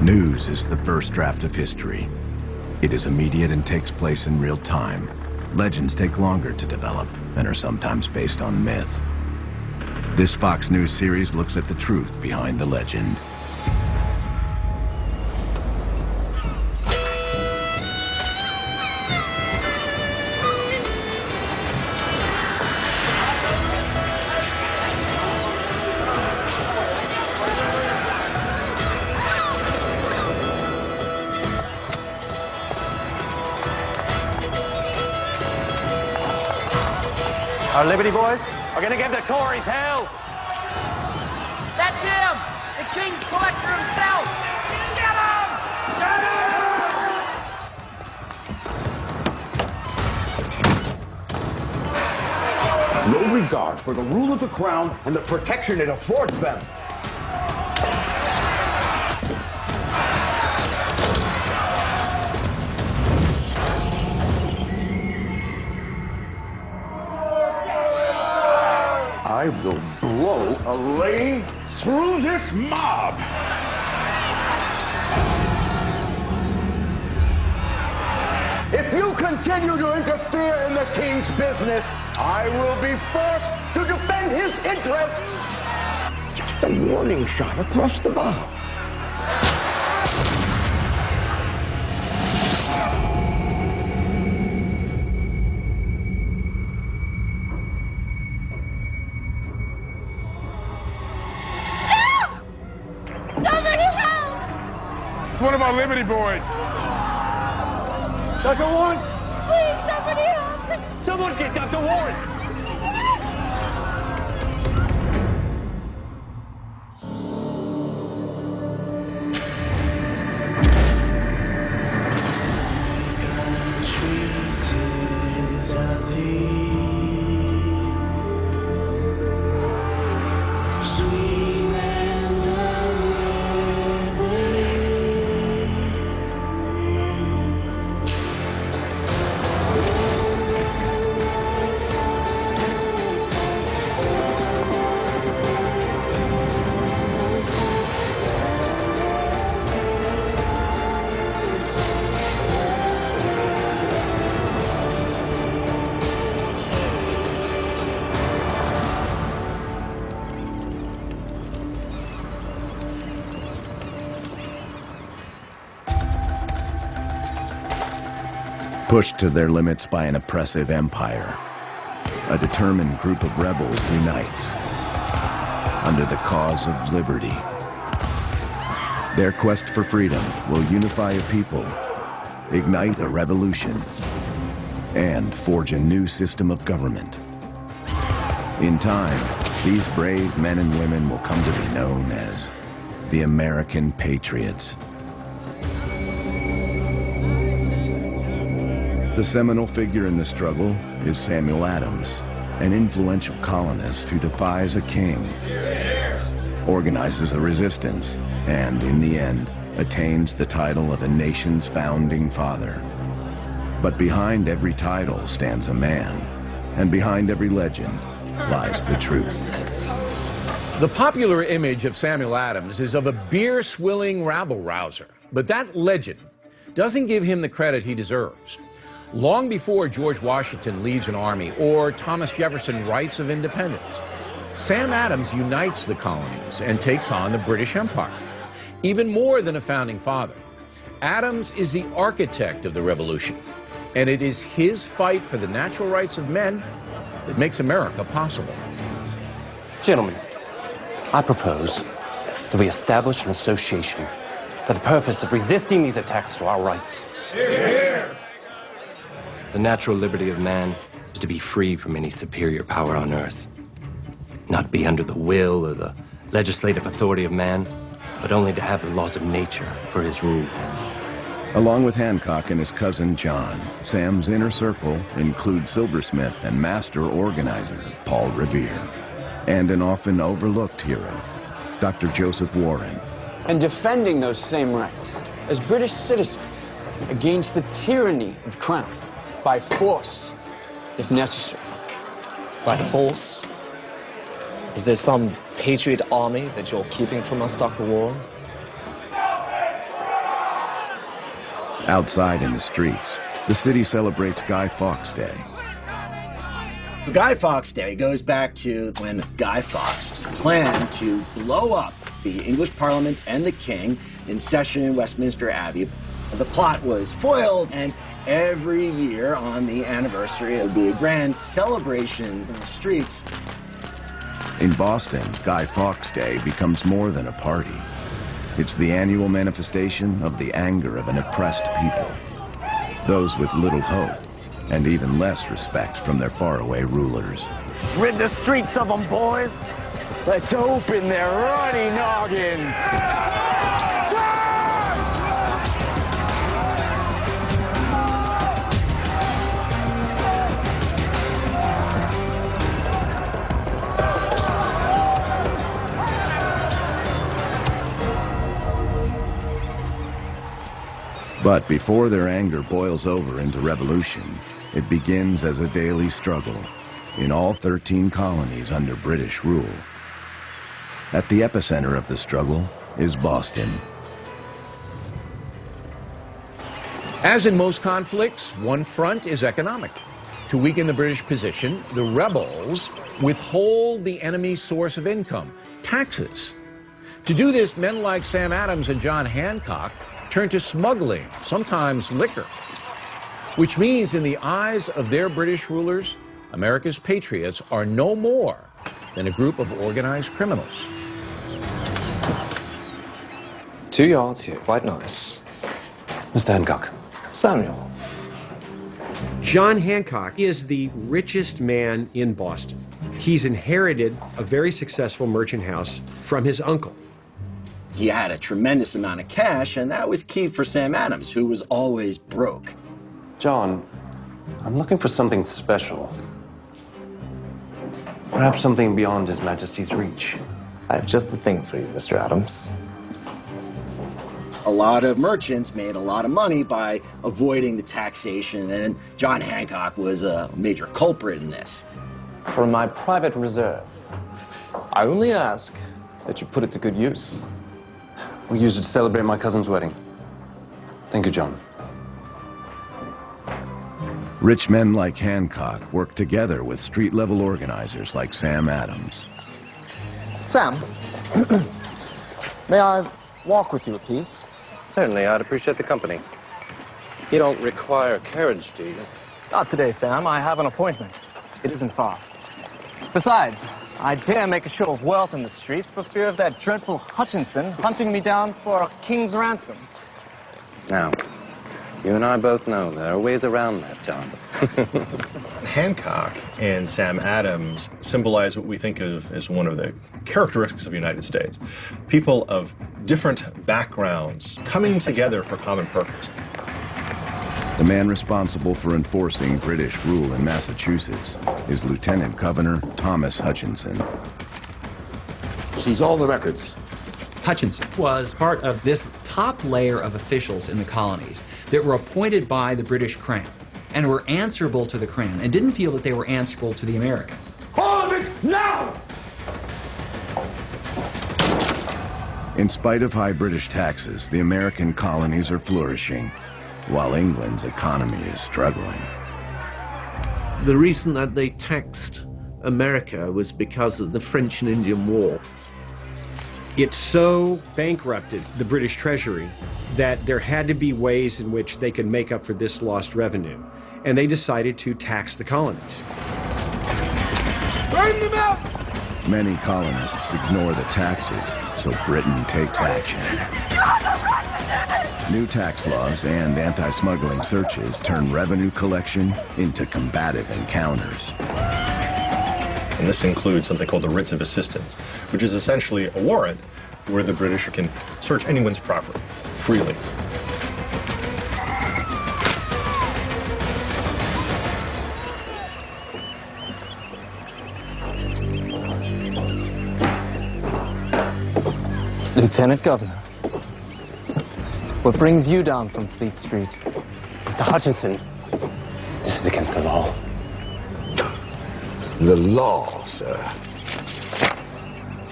News is the first draft of history. It is immediate and takes place in real time. Legends take longer to develop and are sometimes based on myth. This Fox News series looks at the truth behind the legend. Our Liberty boys are gonna give the Tories hell. That's him! The King's collector himself! Get him! No regard for the rule of the crown and the protection it affords them. I will blow a lane through this mob. If you continue to interfere in the king's business, I will be forced to defend his interests. Just a warning shot across the bow. One of our Liberty boys. Dr. Warren! Please, somebody help me! Someone get Dr. Warren! Pushed to their limits by an oppressive empire, a determined group of rebels unites under the cause of liberty. Their quest for freedom will unify a people, ignite a revolution, and forge a new system of government. In time, these brave men and women will come to be known as the American Patriots. The seminal figure in the struggle is Samuel Adams, an influential colonist who defies a king, organizes a resistance, and in the end, attains the title of a nation's founding father. But behind every title stands a man, and behind every legend lies the truth. The popular image of Samuel Adams is of a beer-swilling rabble-rouser, but that legend doesn't give him the credit he deserves. Long before George Washington leads an army or Thomas Jefferson writes of independence, Sam Adams unites the colonies and takes on the British Empire. Even more than a founding father, Adams is the architect of the revolution, and it is his fight for the natural rights of men that makes America possible. Gentlemen, I propose that we establish an association for the purpose of resisting these attacks to our rights. Here! The natural liberty of man is to be free from any superior power on earth. Not be under the will or the legislative authority of man, but only to have the laws of nature for his rule. Along with Hancock and his cousin John, Sam's inner circle includes silversmith and master organizer Paul Revere, and an often overlooked hero, Dr. Joseph Warren. And defending those same rights as British citizens against the tyranny of the crown. By force, if necessary. By force? Is there some patriot army that you're keeping from us, Dr. Warren? Outside in the streets, the city celebrates Guy Fawkes Day. Guy Fawkes Day goes back to when Guy Fawkes planned to blow up the English Parliament and the King in session in Westminster Abbey. The plot was foiled, and every year on the anniversary, it would be a grand celebration in the streets. In Boston, Guy Fawkes Day becomes more than a party. It's the annual manifestation of the anger of an oppressed people, those with little hope and even less respect from their faraway rulers. Rid the streets of them, boys. Let's open their ruddy noggins. But before their anger boils over into revolution, it begins as a daily struggle in all 13 colonies under British rule. At the epicenter of the struggle is Boston. As in most conflicts, one front is economic. To weaken the British position, the rebels withhold the enemy's source of income, taxes. To do this, men like Sam Adams and John Hancock turn to smuggling, sometimes liquor, which means in the eyes of their British rulers, America's patriots are no more than a group of organized criminals. 2 yards here, quite nice. Mr. Hancock. Samuel. John Hancock is the richest man in Boston. He's inherited a very successful merchant house from his uncle. He had a tremendous amount of cash, and that was key for Sam Adams, who was always broke. John, I'm looking for something special. Perhaps something beyond His Majesty's reach. I have just the thing for you, Mr. Adams. A lot of merchants made a lot of money by avoiding the taxation, and John Hancock was a major culprit in this. For my private reserve, I only ask that you put it to good use. We used it to celebrate my cousin's wedding. Thank you, John. Rich men like Hancock work together with street-level organizers like Sam Adams. Sam, may I walk with you a piece? Certainly, I'd appreciate the company. You don't require a carriage, do you? Not today, Sam. I have an appointment. It isn't far. Besides, I dare make a show of wealth in the streets for fear of that dreadful Hutchinson hunting me down for a king's ransom. Now, you and I both know there are ways around that, John. Hancock and Sam Adams symbolize what we think of as one of the characteristics of the United States. People of different backgrounds coming together for common purpose. The man responsible for enforcing British rule in Massachusetts is Lieutenant Governor Thomas Hutchinson. Seize all the records. Hutchinson was part of this top layer of officials in the colonies that were appointed by the British Crown and were answerable to the Crown and didn't feel that they were answerable to the Americans. All of it now! In spite of high British taxes, the American colonies are flourishing, while England's economy is struggling. The reason that they taxed America was because of the French and Indian War. It so bankrupted the British Treasury that there had to be ways in which they could make up for this lost revenue. And they decided to tax the colonies. Burn them out! Many colonists ignore the taxes, so Britain takes action. New tax laws and anti-smuggling searches turn revenue collection into combative encounters. And this includes something called the writs of assistance, which is essentially a warrant where the British can search anyone's property freely. Lieutenant Governor, what brings you down from Fleet Street? Mr. Hutchinson, this is against the law. The law, sir,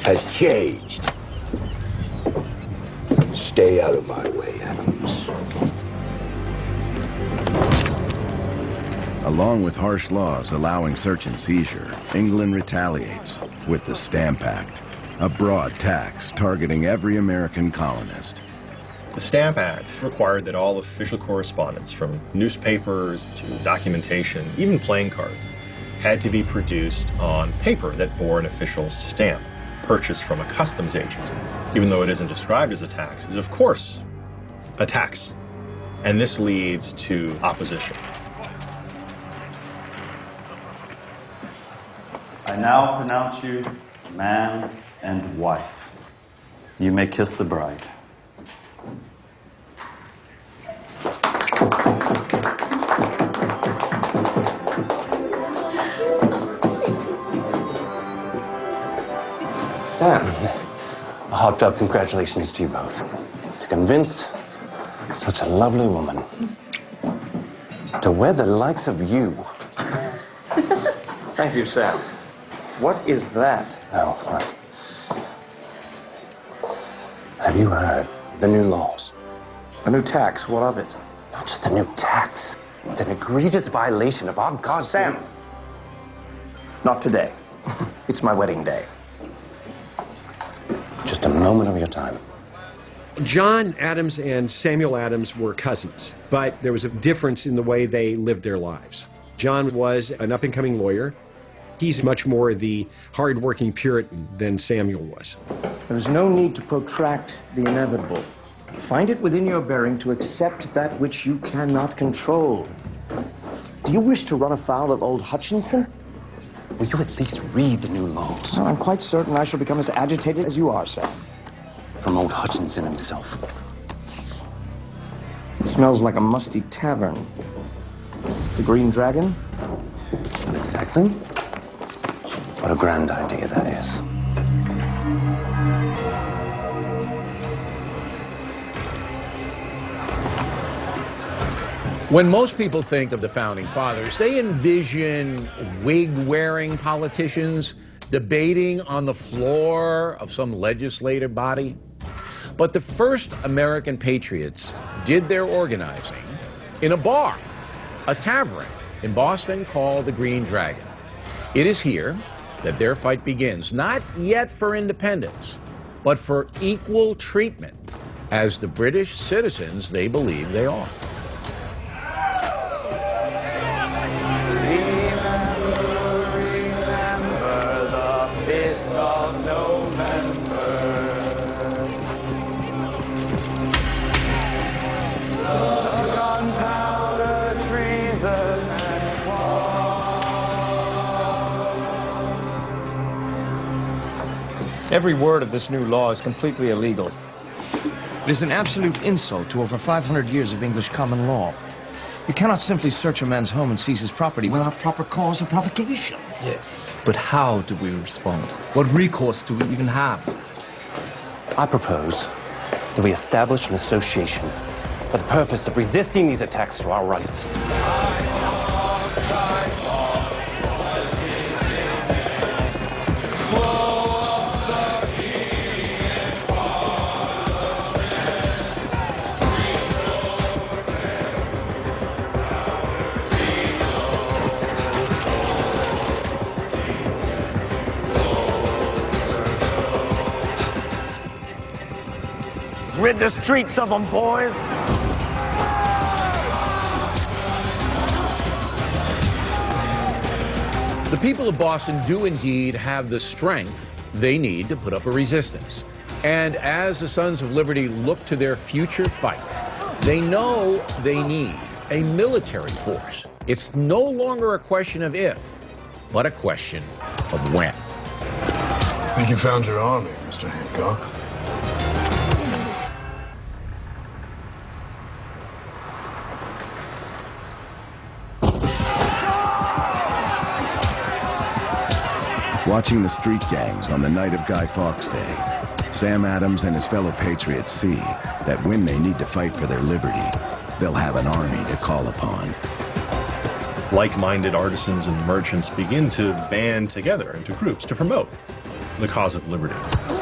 has changed. Stay out of my way, Adams. Along with harsh laws allowing search and seizure, England retaliates with the Stamp Act, a broad tax targeting every American colonist. The Stamp Act required that all official correspondence, from newspapers to documentation, even playing cards, had to be produced on paper that bore an official stamp, purchased from a customs agent. Even though it isn't described as a tax, is of course a tax. And this leads to opposition. I now pronounce you man and wife. You may kiss the bride. Sam, a heartfelt congratulations to you both. To convince such a lovely woman to wed the likes of you. Thank you, Sam. What is that? Oh, right. Have you heard the new laws? A new tax, what of it? Not just a new tax. It's an egregious violation of our God. Sam! Not today. It's my wedding day. Just a moment of your time. John Adams and Samuel Adams were cousins, but there was a difference in the way they lived their lives. John was an up-and-coming lawyer. He's much more the hard-working Puritan than Samuel was. There is no need to protract the inevitable. Find it within your bearing to accept that which you cannot control. Do you wish to run afoul of old Hutchinson? Will you at least read the new laws? Well, I'm quite certain I shall become as agitated as you are, Sam. From old Hutchinson himself. It smells like a musty tavern. The Green Dragon? Not exactly. What a grand idea that is. When most people think of the Founding Fathers, they envision wig-wearing politicians debating on the floor of some legislative body. But the first American patriots did their organizing in a bar, a tavern in Boston called the Green Dragon. It is here that their fight begins, not yet for independence, but for equal treatment as the British citizens they believe they are. Every word of this new law is completely illegal. It is an absolute insult to over 500 years of English common law. You cannot simply search a man's home and seize his property without proper cause or provocation. Yes. But how do we respond? What recourse do we even have? I propose that we establish an association for the purpose of resisting these attacks to our rights. Rid the streets of them, boys. The people of Boston do indeed have the strength they need to put up a resistance. And as the Sons of Liberty look to their future fight, they know they need a military force. It's no longer a question of if, but a question of when. I think you found your army, Mr. Hancock. Watching the street gangs on the night of Guy Fawkes Day, Sam Adams and his fellow patriots see that when they need to fight for their liberty, they'll have an army to call upon. Like-minded artisans and merchants begin to band together into groups to promote the cause of liberty.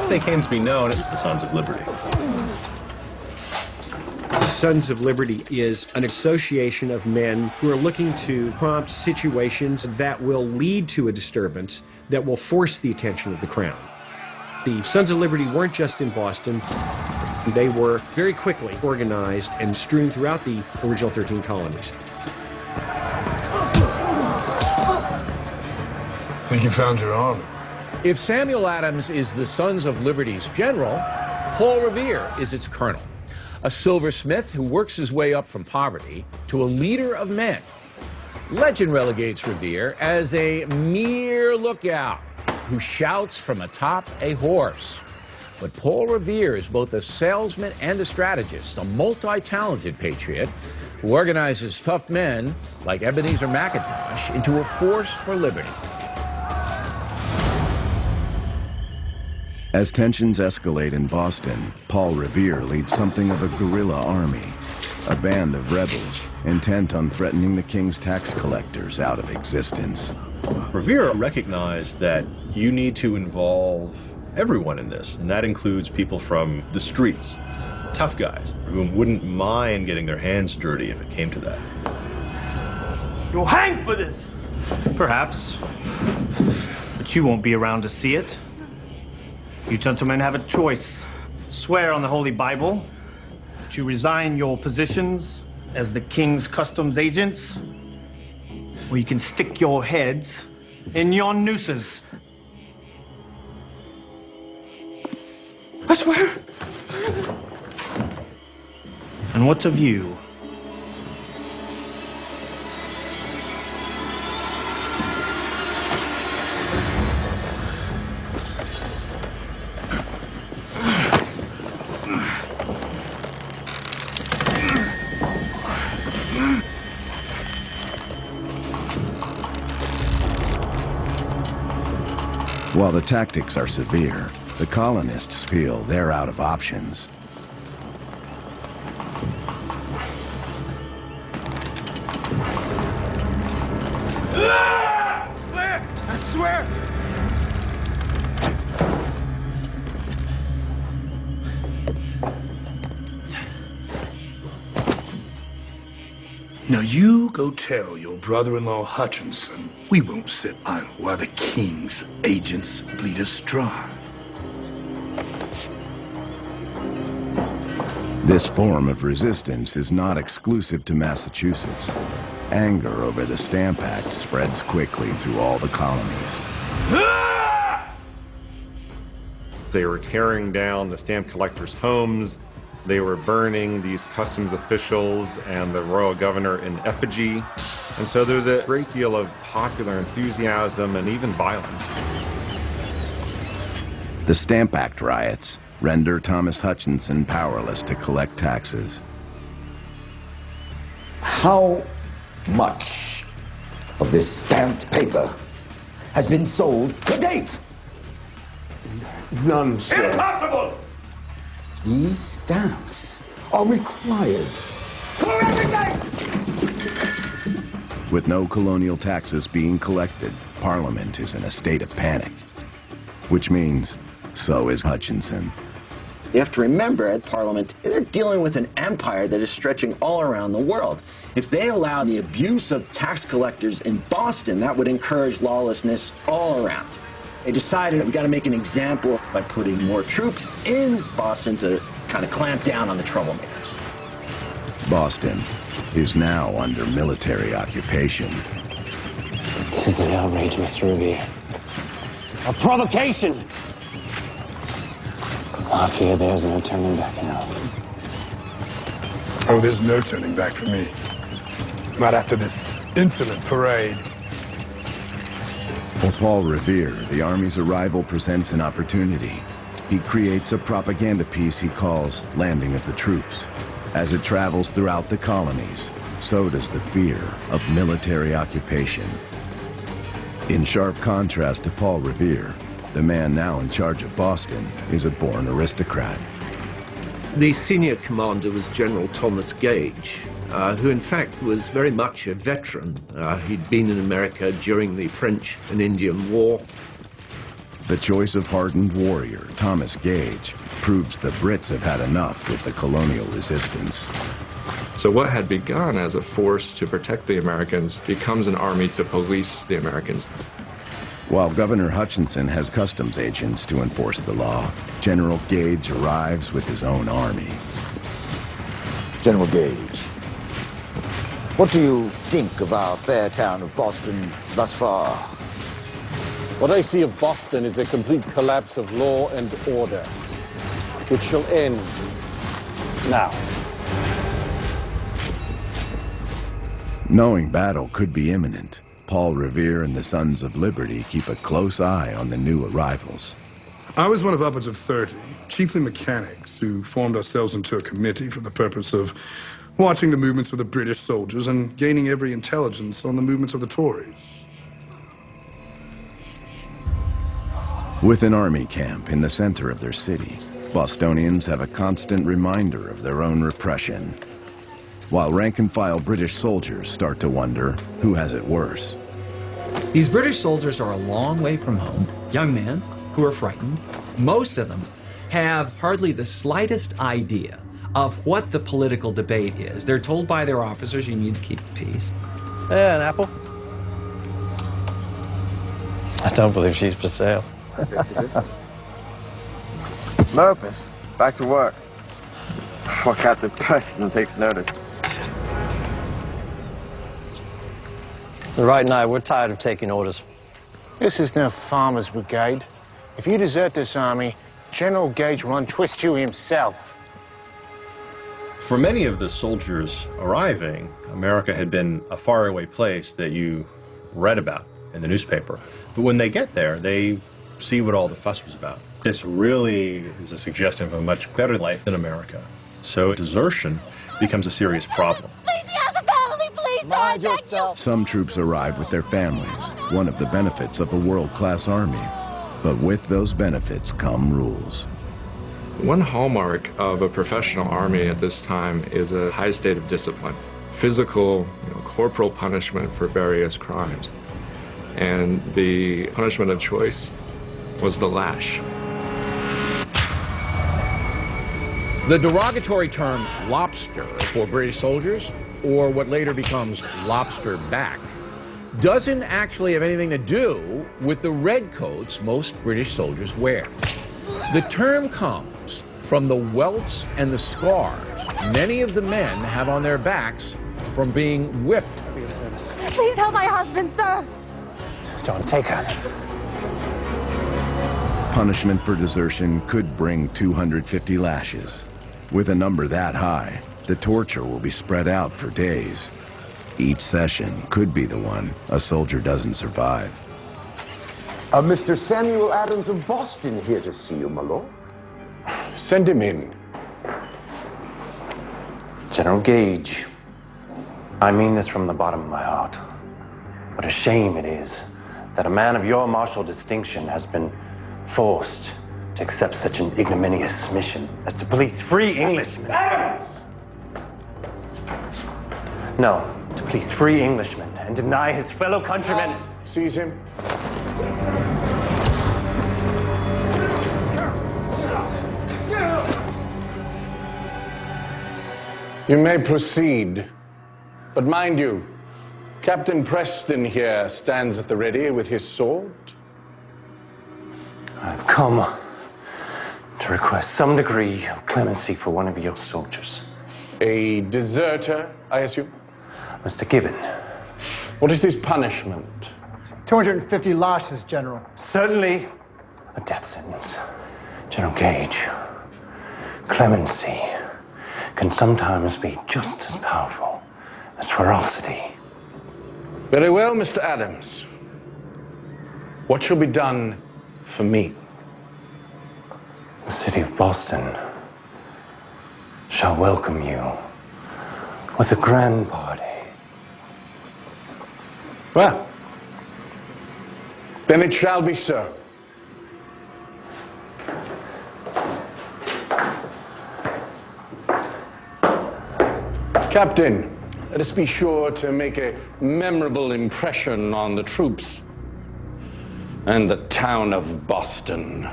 They came to be known as the Sons of Liberty. Sons of Liberty is an association of men who are looking to prompt situations that will lead to a disturbance that will force the attention of the crown. The Sons of Liberty weren't just in Boston. They were very quickly organized and strewn throughout the original 13 colonies. I think you found your army. If Samuel Adams is the Sons of Liberty's general, Paul Revere is its colonel, a silversmith who works his way up from poverty to a leader of men. Legend relegates Revere as a mere lookout who shouts from atop a horse. But Paul Revere is both a salesman and a strategist, a multi-talented patriot who organizes tough men like Ebenezer McIntosh into a force for liberty. As tensions escalate in Boston, Paul Revere leads something of a guerrilla army, a band of rebels intent on threatening the king's tax collectors out of existence. Revere recognized that you need to involve everyone in this, and that includes people from the streets, tough guys, who wouldn't mind getting their hands dirty if it came to that. You'll hang for this! Perhaps. But you won't be around to see it. You gentlemen have a choice. Swear on the Holy Bible that you resign your positions as the King's customs agents, or you can stick your heads in yon nooses. I swear. And what's of you? While the tactics are severe, the colonists feel they're out of options. I swear! Now you go tell your brother-in-law Hutchinson we won't sit idle while the king's agents bleed us dry. This form of resistance is not exclusive to Massachusetts. Anger over the Stamp Act spreads quickly through all the colonies. They were tearing down the stamp collectors' homes. They were burning these customs officials and the royal governor in effigy. And so there was a great deal of popular enthusiasm and even violence. The Stamp Act riots render Thomas Hutchinson powerless to collect taxes. How much of this stamped paper has been sold to date? None, sir. Impossible! These stamps are required for everything! With no colonial taxes being collected, Parliament is in a state of panic. Which means, so is Hutchinson. You have to remember, at Parliament, they're dealing with an empire that is stretching all around the world. If they allow the abuse of tax collectors in Boston, that would encourage lawlessness all around. They decided we got to make an example by putting more troops in Boston to kind of clamp down on the troublemakers. Boston is now under military occupation. This is an outrage, Mr. Revere. A provocation! I fear there's no turning back now. Oh, there's no turning back for me. Not after this insolent parade. For Paul Revere, the Army's arrival presents an opportunity. He creates a propaganda piece he calls Landing of the Troops. As it travels throughout the colonies, so does the fear of military occupation. In sharp contrast to Paul Revere, the man now in charge of Boston is a born aristocrat. The senior commander was General Thomas Gage, who in fact was very much a veteran. He'd been in America during the French and Indian War. The choice of hardened warrior, Thomas Gage, proves the Brits have had enough with the colonial resistance. So what had begun as a force to protect the Americans becomes an army to police the Americans. While Governor Hutchinson has customs agents to enforce the law, General Gage arrives with his own army. General Gage, what do you think of our fair town of Boston thus far? What I see of Boston is a complete collapse of law and order, which shall end now. Knowing battle could be imminent, Paul Revere and the Sons of Liberty keep a close eye on the new arrivals. I was one of upwards of 30, chiefly mechanics, who formed ourselves into a committee for the purpose of watching the movements of the British soldiers and gaining every intelligence on the movements of the Tories. With an army camp in the center of their city, Bostonians have a constant reminder of their own repression, while rank-and-file British soldiers start to wonder who has it worse. These British soldiers are a long way from home, young men who are frightened. Most of them have hardly the slightest idea of what the political debate is. They're told by their officers, you need to keep the peace. Yeah, an apple? I don't believe she's for sale. Lopez, back to work. What Captain Preston takes notice. Right now, we're tired of taking orders. This is no farmer's brigade. If you desert this army, General Gage will untwist you himself. For many of the soldiers arriving, America had been a faraway place that you read about in the newspaper. But when they get there, they see what all the fuss was about. This really is a suggestion of a much better life in America. So desertion becomes a serious problem. Please, he has a family, please, sir, I beg you. Some troops arrive with their families, one of the benefits of a world-class army. But with those benefits come rules. One hallmark of a professional army at this time is a high state of discipline. Physical, corporal punishment for various crimes. And the punishment of choice was the lash. The derogatory term lobster for British soldiers, or what later becomes lobster back, doesn't actually have anything to do with the red coats most British soldiers wear. The term comes from the welts and the scars many of the men have on their backs from being whipped. Please help my husband, sir. Don't take her. Punishment for desertion could bring 250 lashes. With a number that high, the torture will be spread out for days. Each session could be the one a soldier doesn't survive. Mr. Samuel Adams of Boston here to see you, my lord. Send him in. General Gage, I mean this from the bottom of my heart. What a shame it is that a man of your martial distinction has been forced to accept such an ignominious mission as to police free Englishmen. No, to police free Englishmen and deny his fellow countrymen. Seize him. You may proceed, but mind you, Captain Preston here stands at the ready with his sword. I've come to request some degree of clemency for one of your soldiers. A deserter, I assume? Mr. Gibbon. What is his punishment? 250 lashes, General. Certainly a death sentence. General Gage, clemency can sometimes be just as powerful as ferocity. Very well, Mr. Adams. What shall be done for me? The city of Boston shall welcome you with a grand party. Well, then it shall be so. Captain, let us be sure to make a memorable impression on the troops. and the town of Boston.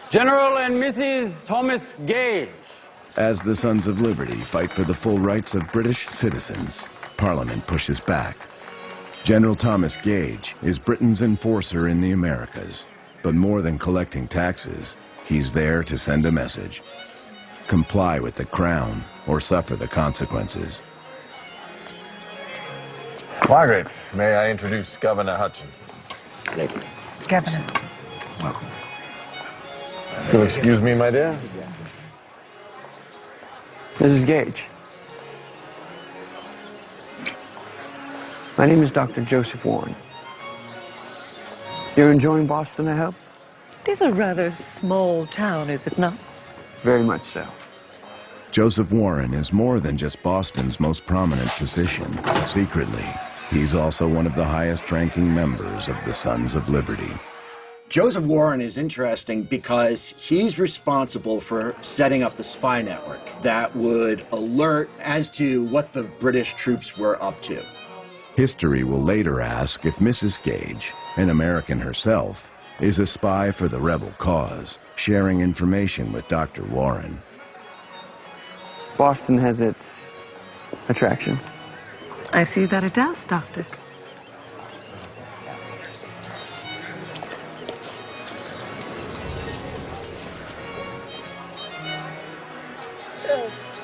General and Mrs. Thomas Gage. As the Sons of Liberty fight for the full rights of British citizens, Parliament pushes back. General Thomas Gage is Britain's enforcer in the Americas, but more than collecting taxes, he's there to send a message. Comply with the crown or suffer the consequences. Margaret, may I introduce Governor Hutchinson? Governor. Welcome. If you'll excuse me, my dear. Mrs. Gage. My name is Dr. Joseph Warren. You're enjoying Boston, I hope? It is a rather small town, is it not? Very much so. Joseph Warren is more than just Boston's most prominent physician. Secretly, he's also one of the highest-ranking members of the Sons of Liberty. Joseph Warren is interesting because he's responsible for setting up the spy network that would alert as to what the British troops were up to. History will later ask if Mrs. Gage, an American herself, is a spy for the rebel cause, sharing information with Dr. Warren. Boston has its attractions. I see that it does, Doctor.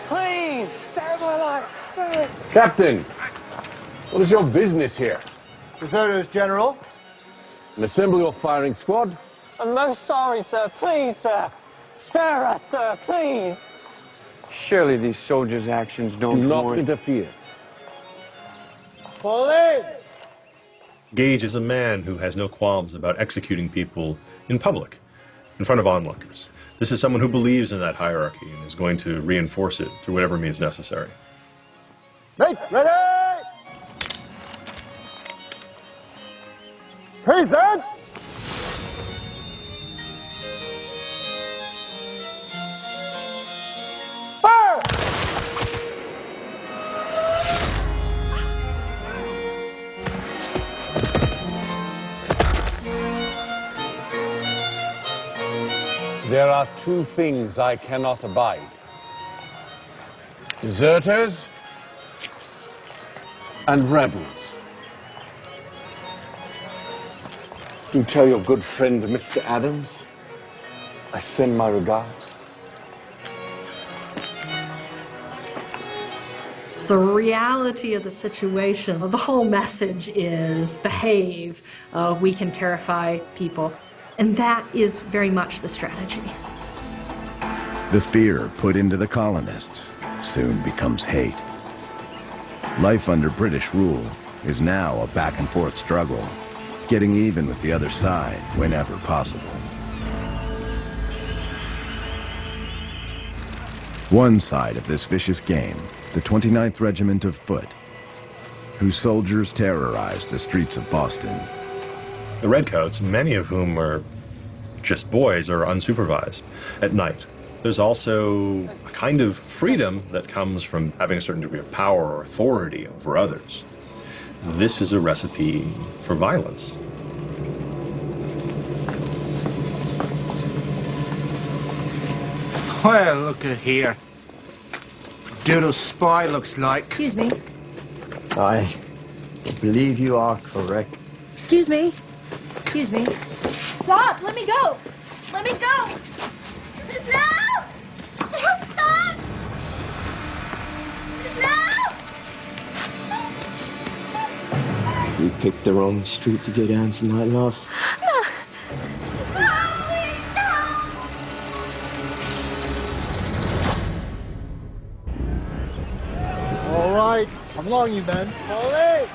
Please, save my life. Captain, what is your business here? Deserters, General. And assemble your firing squad? I'm most sorry, sir. Please, sir. Spare us, sir, please. Surely these soldiers' actions don't Do not warrant... interfere. Police! Gage is a man who has no qualms about executing people in public, in front of onlookers. This is someone who believes in that hierarchy and is going to reinforce it through whatever means necessary. Make ready! Present! Fire! There are two things I cannot abide. Deserters and rebels. Do tell your good friend, Mr. Adams, I send my regards. It's the reality of the situation. The whole message is behave. We can terrify people. And that is very much the strategy. The fear put into the colonists soon becomes hate. Life under British rule is now a back-and-forth struggle, getting even with the other side whenever possible. One side of this vicious game, the 29th Regiment of Foot, whose soldiers terrorized the streets of Boston. The Redcoats, many of whom are just boys or unsupervised at night. There's also a kind of freedom that comes from having a certain degree of power or authority over others. This is a recipe for violence. Well, look at here. Doodle spy looks like. Excuse me. I believe you are correct. Excuse me. Excuse me. Stop! Let me go! Let me go! No! No, stop! No! We picked the wrong street to go down tonight, love. No! No, please, no! All right, come along, you men. Police!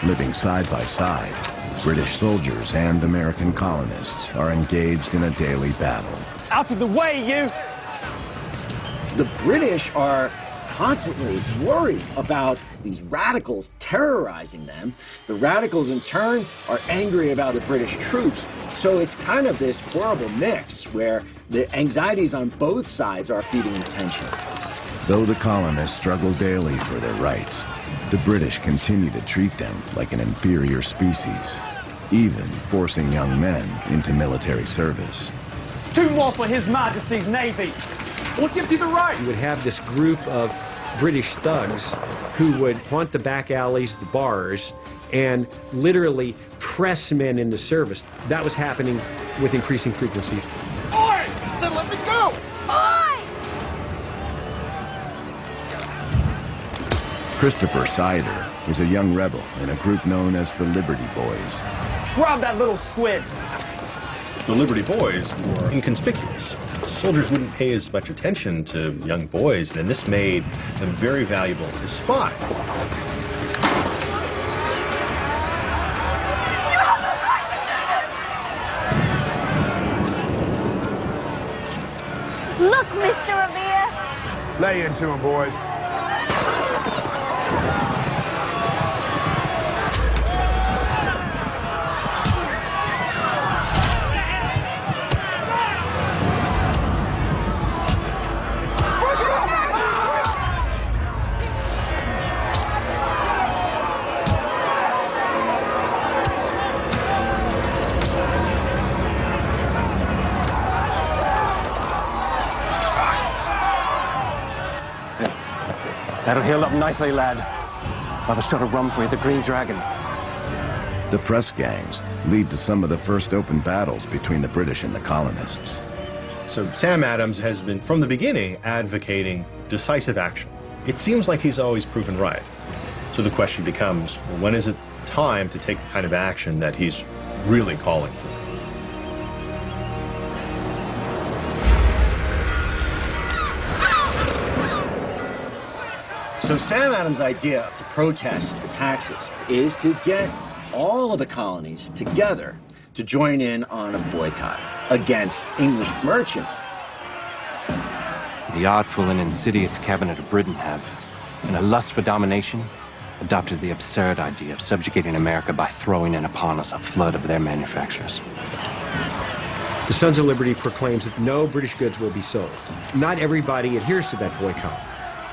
Living side by side, British soldiers and American colonists are engaged in a daily battle. Out of the way, you! The British are constantly worried about these radicals terrorizing them. The radicals, in turn, are angry about the British troops. So it's kind of this horrible mix where the anxieties on both sides are feeding the tension. Though the colonists struggle daily for their rights, the British continue to treat them like an inferior species, even forcing young men into military service. 2 more for His Majesty's Navy. What gives you the right? You would have this group of British thugs who would haunt the back alleys, the bars, and literally press men into service. That was happening with increasing frequency. Oi! So let me go! Oi! Christopher Sider is a young rebel in a group known as the Liberty Boys. Grab that little squid. The Liberty Boys were inconspicuous. Soldiers wouldn't pay as much attention to young boys, and this made them very valuable as spies. Look, Mr. Revere. Lay into him, boys. That'll heal up nicely, lad. I've a shot of rum for you, the Green Dragon. The press gangs lead to some of the first open battles between the British and the colonists. So Sam Adams has been, from the beginning, advocating decisive action. It seems like he's always proven right. So the question becomes, well, when is it time to take the kind of action that he's really calling for? So Sam Adams' idea to protest the taxes is to get all of the colonies together to join in on a boycott against English merchants. The artful and insidious cabinet of Britain have, in a lust for domination, adopted the absurd idea of subjugating America by throwing in upon us a flood of their manufacturers. The Sons of Liberty proclaims that no British goods will be sold. Not everybody adheres to that boycott.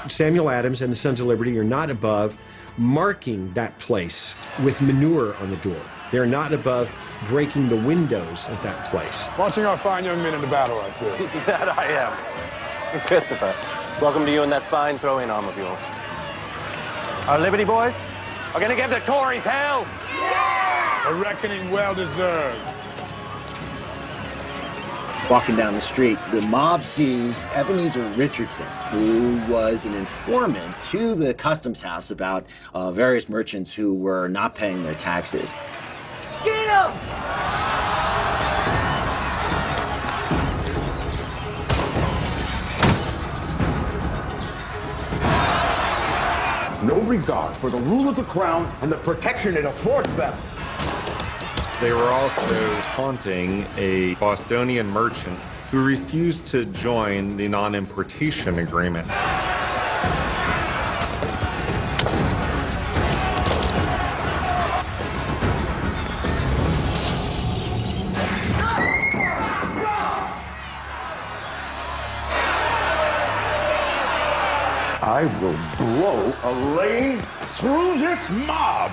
Samuel Adams and the Sons of Liberty are not above marking that place with manure on the door. They're not above breaking the windows of that place. Watching our fine young men in the battle, I see. That I am. Christopher, welcome to you in that fine throwing arm of yours. Our Liberty Boys are gonna give the Tories hell. Yeah! A reckoning well deserved. Walking down the street, the mob sees Ebenezer Richardson, who was an informant to the customs house about various merchants who were not paying their taxes. Get him! No regard for the rule of the crown and the protection it affords them. They were also haunting a Bostonian merchant who refused to join the non-importation agreement. I will blow a lane through this mob.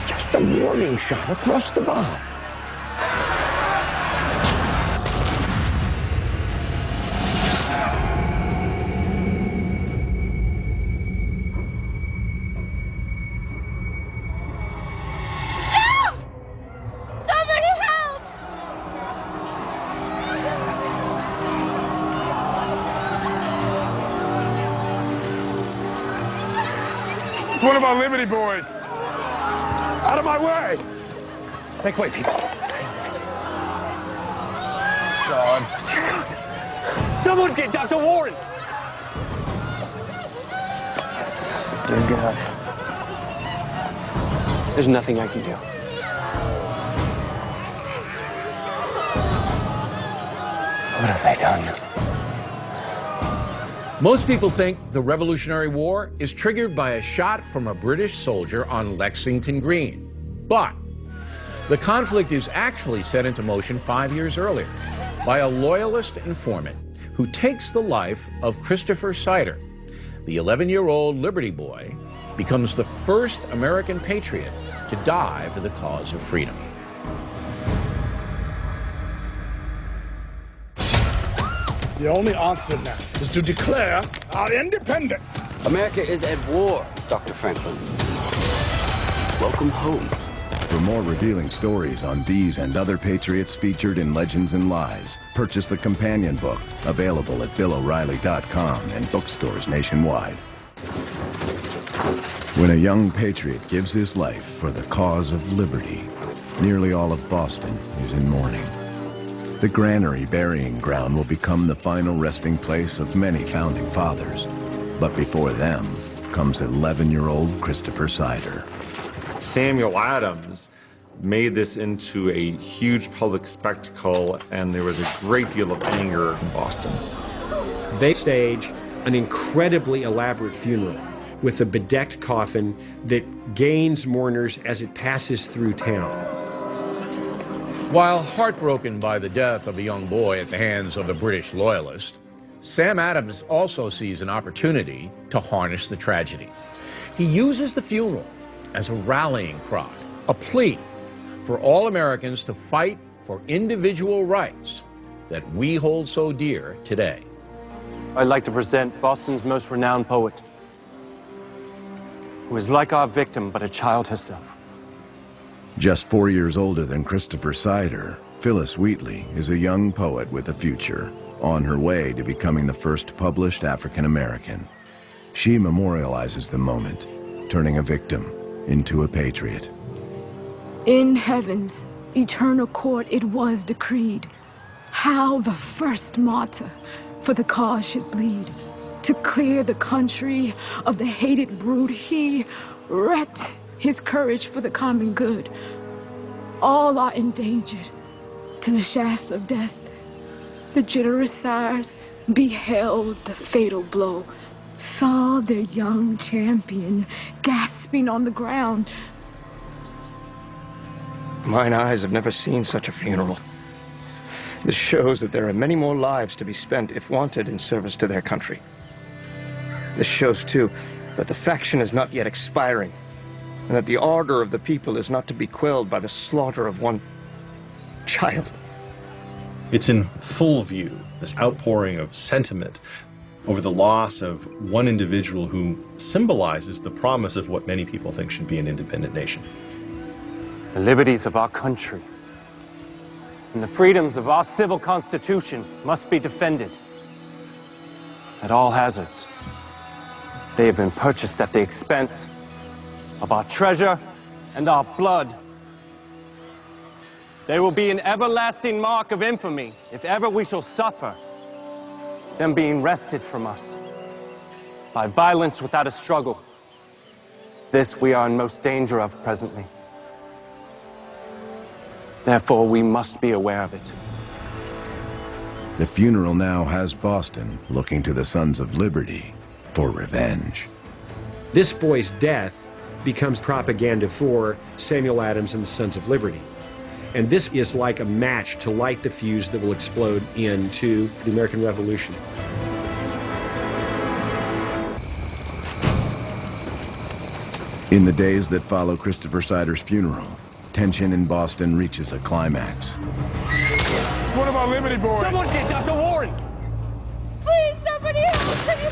Just a warning shot across the bow. It's one of our Liberty Boys. Out of my way! Make way, people. God. Someone get Dr. Warren! Dear God, there's nothing I can do. What have they done? Most people think the Revolutionary War is triggered by a shot from a British soldier on Lexington Green. But the conflict is actually set into motion 5 years earlier. by a loyalist informant who takes the life of Christopher Sider. The 11-year-old Liberty Boy becomes the first American patriot to die for the cause of freedom. The only answer now is to declare our independence. America is at war, Dr. Franklin. Welcome home. For more revealing stories on these and other patriots featured in Legends and Lies, purchase the companion book, available at BillO'Reilly.com and bookstores nationwide. When a young patriot gives his life for the cause of liberty, nearly all of Boston is in mourning. The Granary Burying Ground will become the final resting place of many founding fathers. But before them comes 11-year-old Christopher Sider. Samuel Adams made this into a huge public spectacle, and there was a great deal of anger in Boston. They stage an incredibly elaborate funeral with a bedecked coffin that gains mourners as it passes through town. While heartbroken by the death of a young boy at the hands of a British loyalist, Sam Adams also sees an opportunity to harness the tragedy. He uses the funeral as a rallying cry, a plea for all Americans to fight for individual rights that we hold so dear today. I'd like to present Boston's most renowned poet, who is like our victim, but a child herself. Just 4 years older than Christopher Sider, Phyllis Wheatley is a young poet with a future, on her way to becoming the first published African American. She memorializes the moment, turning a victim into a patriot. In heaven's eternal court it was decreed, how the first martyr for the cause should bleed. To clear the country of the hated brood, he wrecked his courage for the common good. All are endangered to the shafts of death. The generous sires beheld the fatal blow, saw their young champion gasping on the ground. Mine eyes have never seen such a funeral. This shows that there are many more lives to be spent if wanted in service to their country. This shows, too, that the faction is not yet expiring, and that the ardor of the people is not to be quelled by the slaughter of one child. It's in full view, this outpouring of sentiment over the loss of one individual who symbolizes the promise of what many people think should be an independent nation. The liberties of our country and the freedoms of our civil constitution must be defended at all hazards. They have been purchased at the expense of our treasure and our blood. They will be an everlasting mark of infamy if ever we shall suffer them being wrested from us by violence without a struggle. This we are in most danger of presently. Therefore, we must be aware of it. The funeral now has Boston looking to the Sons of Liberty for revenge. This boy's death becomes propaganda for Samuel Adams and the Sons of Liberty. And this is like a match to light the fuse that will explode into the American Revolution. In the days that follow Christopher Sider's funeral, tension in Boston reaches a climax. It's one of our Liberty boys. Someone get Dr. Warren! Please, somebody help me!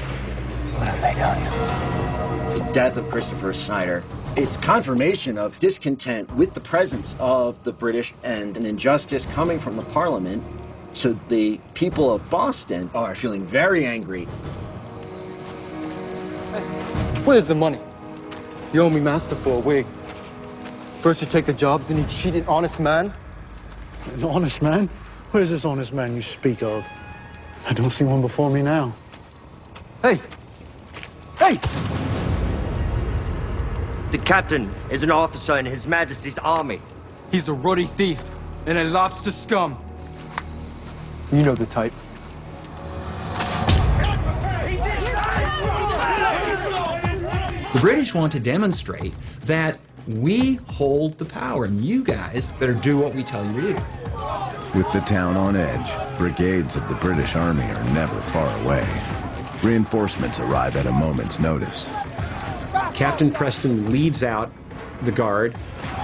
What have they done? The death of Christopher Sider. It's confirmation of discontent with the presence of the British and an injustice coming from the Parliament. So the people of Boston are feeling very angry. Where's the money? You owe me master for a wig. First you take the job, then you cheat an honest man. An honest man? Where's this honest man you speak of? I don't see one before me now. Hey! Hey! The captain is an officer in His Majesty's army. He's a ruddy thief and a lobster scum. You know the type. The British want to demonstrate that we hold the power, and you guys better do what we tell you to do. With the town on edge, brigades of the British Army are never far away. Reinforcements arrive at a moment's notice. Captain Preston leads out the guard.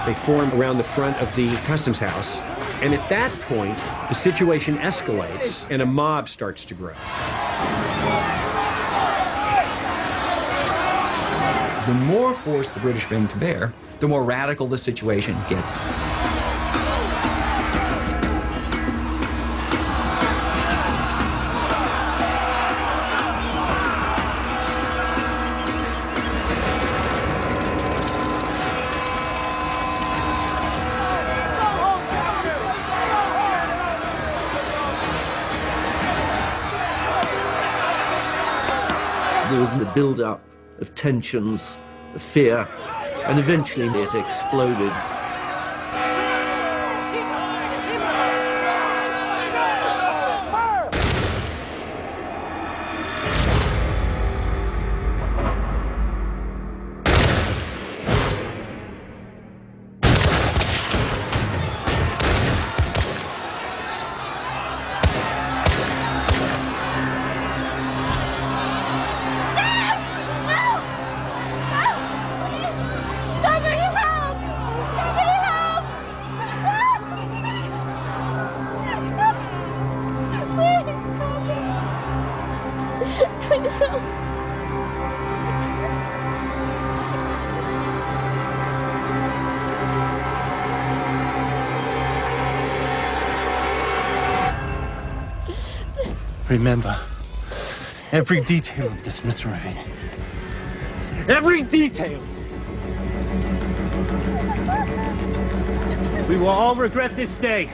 They form around the front of the customs house. And at that point, the situation escalates and a mob starts to grow. The more force the British bring to bear, the more radical the situation gets. There was the build-up of tensions, of fear, and eventually it exploded. Remember, every detail of this, Mr. Revere. Every detail! We will all regret this day.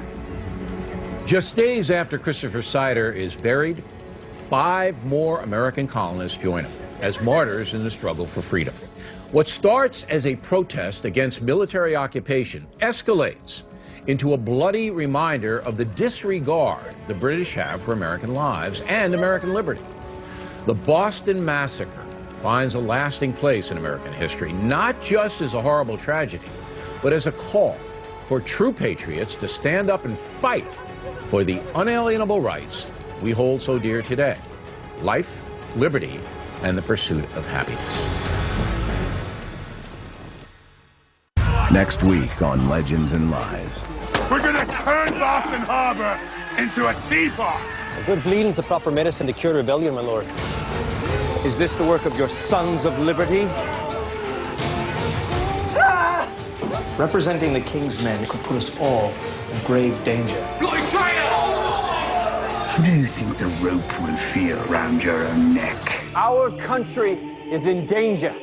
Just days after Christopher Sider is buried, 5 more American colonists join him as martyrs in the struggle for freedom. What starts as a protest against military occupation escalates into a bloody reminder of the disregard the British have for American lives and American liberty. The Boston Massacre finds a lasting place in American history, not just as a horrible tragedy, but as a call for true patriots to stand up and fight for the unalienable rights we hold so dear today: life, liberty, and the pursuit of happiness. Next week on Legends and Lies. We're gonna turn Boston Harbor into a teapot! A good bleeding's the proper medicine to cure rebellion, my lord. Is this the work of your sons of liberty? Representing the king's men could put us all in grave danger. How do you think the rope will feel around your own neck? Our country is in danger.